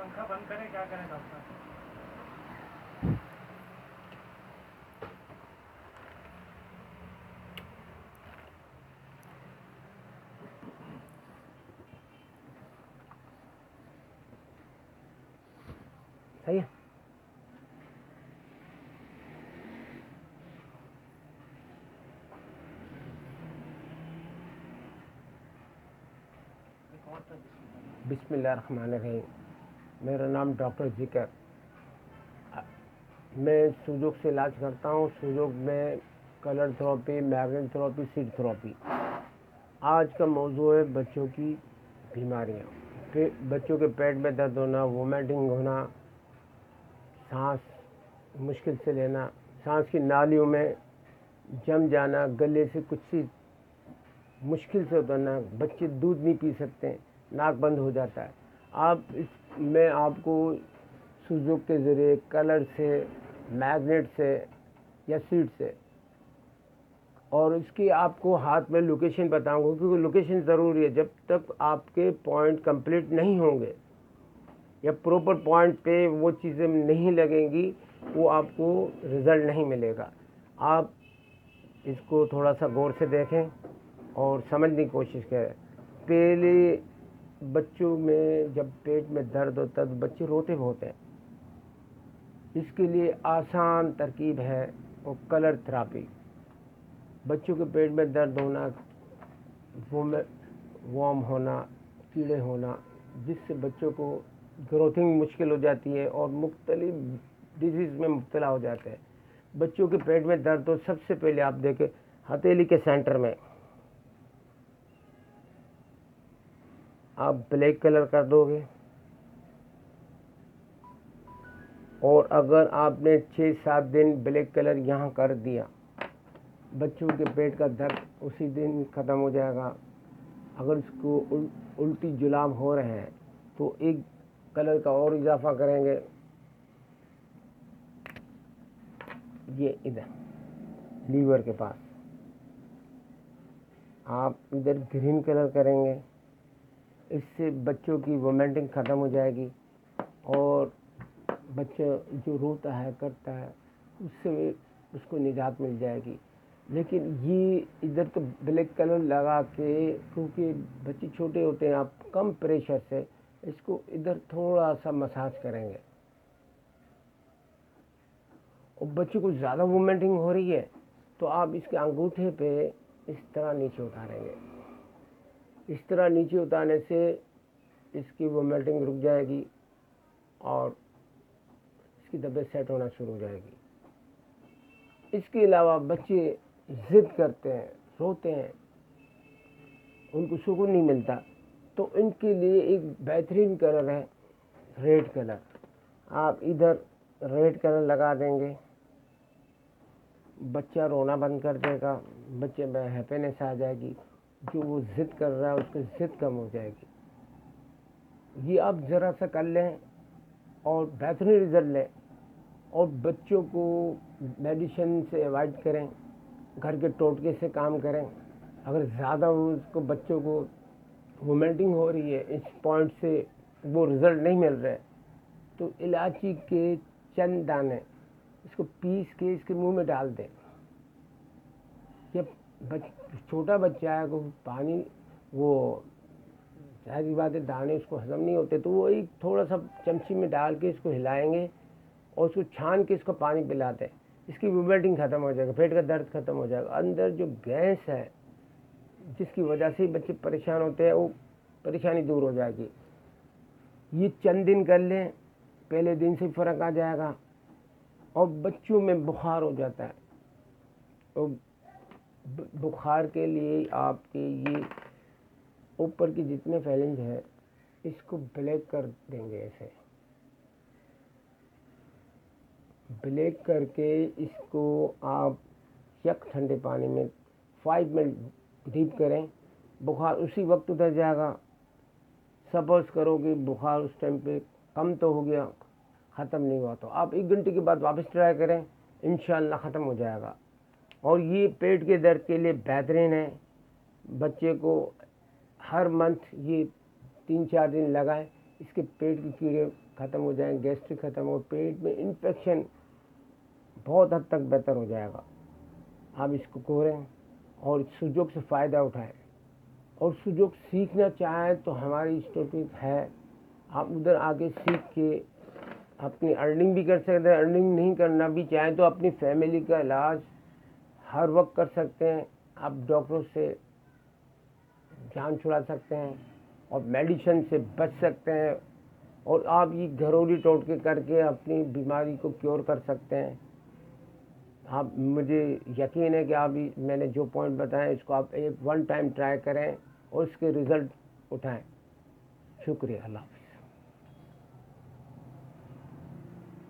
पंखा बंद करें, क्या करें डॉक्टर? सही है। बिस्मिल्लाहिर्रहमानिर्रहीम। मेरा नाम डॉक्टर जिकर। मैं सुजोग से इलाज करता हूँ। सुजोग में colour therapy, magnet therapy, seed therapy. आज का मौजू है बच्चों की बीमारियाँ। बच्चों के पेट में दर्द होना, वोमिटिंग होना, सांस मुश्किल से लेना, सांस की नालियों में जम जाना, गले से कुछ चीज़ मुश्किल से उतरना, बच्चे दूध नहीं पी सकते, नाक बंद हो जाता है। मैं आपको सुजोग के ज़रिए कलर से, मैग्नेट से या सीड से, और इसकी आपको हाथ में लोकेशन बताऊंगा, क्योंकि लोकेशन ज़रूरी है। जब तक आपके पॉइंट कंप्लीट नहीं होंगे या प्रॉपर पॉइंट पे वो चीज़ें नहीं लगेंगी, वो आपको रिज़ल्ट नहीं मिलेगा। आप इसको थोड़ा सा गौर से देखें और समझने की कोशिश करें। पहले बच्चों में जब पेट में दर्द होता है तो बच्चे रोते बहुत हैं। इसके लिए आसान तरकीब है वो कलर थेरेपी। बच्चों के पेट में दर्द होना, वॉर्म होना, कीड़े होना, जिससे बच्चों को ग्रोथिंग मुश्किल हो जाती है और मुख्तलिफ डिजीज़ में मुब्तला हो जाते हैं। बच्चों के पेट में दर्द हो, सबसे पहले आप देखें हथेली के सेंटर में आप ब्लैक कलर कर दोगे, और अगर आपने 6-7 दिन ब्लैक कलर यहाँ कर दिया, बच्चों के पेट का दर्द उसी दिन ख़त्म हो जाएगा। अगर इसको उल्टी जुलाब हो रहे हैं तो एक कलर का और इजाफा करेंगे, ये इधर लीवर के पास आप इधर ग्रीन कलर करेंगे। इससे बच्चों की वोमिटिंग ख़त्म हो जाएगी और बच्चा जो रोता है करता है उससे उसको निजात मिल जाएगी। लेकिन ये इधर तो ब्लैक कलर लगा के, क्योंकि बच्चे छोटे होते हैं, आप कम प्रेशर से इसको इधर थोड़ा सा मसाज करेंगे। और बच्चे को ज़्यादा वोमिटिंग हो रही है तो आप इसके अंगूठे पे इस तरह नीचे उतारेंगे। इस तरह नीचे उतारने से इसकी वोमिटिंग रुक जाएगी और इसकी तबीयत सेट होना शुरू हो जाएगी। इसके अलावा बच्चे ज़िद करते हैं, रोते हैं, उनको सुकून नहीं मिलता, तो इनके लिए एक बेहतरीन कलर है रेड कलर। आप इधर रेड कलर लगा देंगे, बच्चा रोना बंद कर देगा, बच्चे में हैप्पीनेस आ जाएगी, जो वो ज़िद कर रहा है उसकी ज़िद कम हो जाएगी। ये आप ज़रा सा कर लें और बेहतरीन रिजल्ट लें। और बच्चों को मेडिसिन से अवॉइड करें, घर के टोटके से काम करें। अगर ज़्यादा उसको बच्चों को वोमिटिंग हो रही है, इस पॉइंट से वो रिज़ल्ट नहीं मिल रहे, तो इलायची के चंद दाने इसको पीस के इसके मुंह में डाल दें। जब छोटा बच्चा है को पानी, वो जाहिर बात है दाने उसको हजम नहीं होते, तो वो एक थोड़ा सा चमची में डाल के इसको हिलाएंगे और उसको छान के इसको पानी पिलाते हैं। इसकी वोमिटिंग ख़त्म हो जाएगा, पेट का दर्द ख़त्म हो जाएगा। अंदर जो गैस है जिसकी वजह से बच्चे परेशान होते हैं, वो परेशानी दूर हो जाएगी। ये चंद दिन कर लें, पहले दिन से फ़र्क आ जाएगा। और बच्चों में बुखार हो जाता है, तो बुखार के लिए आपके ये ऊपर की जितने फैलेंज है इसको ब्लैक कर देंगे। ऐसे ब्लैक करके इसको आप यक ठंडे पानी में 5 मिनट डीप करें, बुखार उसी वक्त उतर जाएगा। सपोज करो कि बुखार उस टाइम पे कम तो हो गया, ख़त्म नहीं हुआ, तो आप 1 घंटे के बाद वापस ट्राई करें, इंशाल्लाह ख़त्म हो जाएगा। और ये पेट के दर्द के लिए बेहतरीन है। बच्चे को हर मंथ ये 3-4 दिन लगाएं, इसके पेट के कीड़े ख़त्म हो जाएंगे, गैस्ट्रिक ख़त्म हो, पेट में इन्फेक्शन बहुत हद तक बेहतर हो जाएगा। आप इसको करें और सुजोग से फ़ायदा उठाएं। और सुजोग सीखना चाहें तो हमारी इंस्टीट्यूट है, आप उधर आके सीख के अपनी अर्निंग भी कर सकते हैं। अर्निंग नहीं करना भी चाहें तो अपनी फैमिली का इलाज हर वक्त कर सकते हैं। आप डॉक्टरों से जान छुड़ा सकते हैं और मेडिसिन से बच सकते हैं, और आप ये घरेलू टोटके करके अपनी बीमारी को क्योर कर सकते हैं। आप, मुझे यकीन है कि आप मैंने जो पॉइंट बताए इसको आप एक वन टाइम ट्राई करें और इसके रिज़ल्ट उठाएं। शुक्रिया। अल्लाह।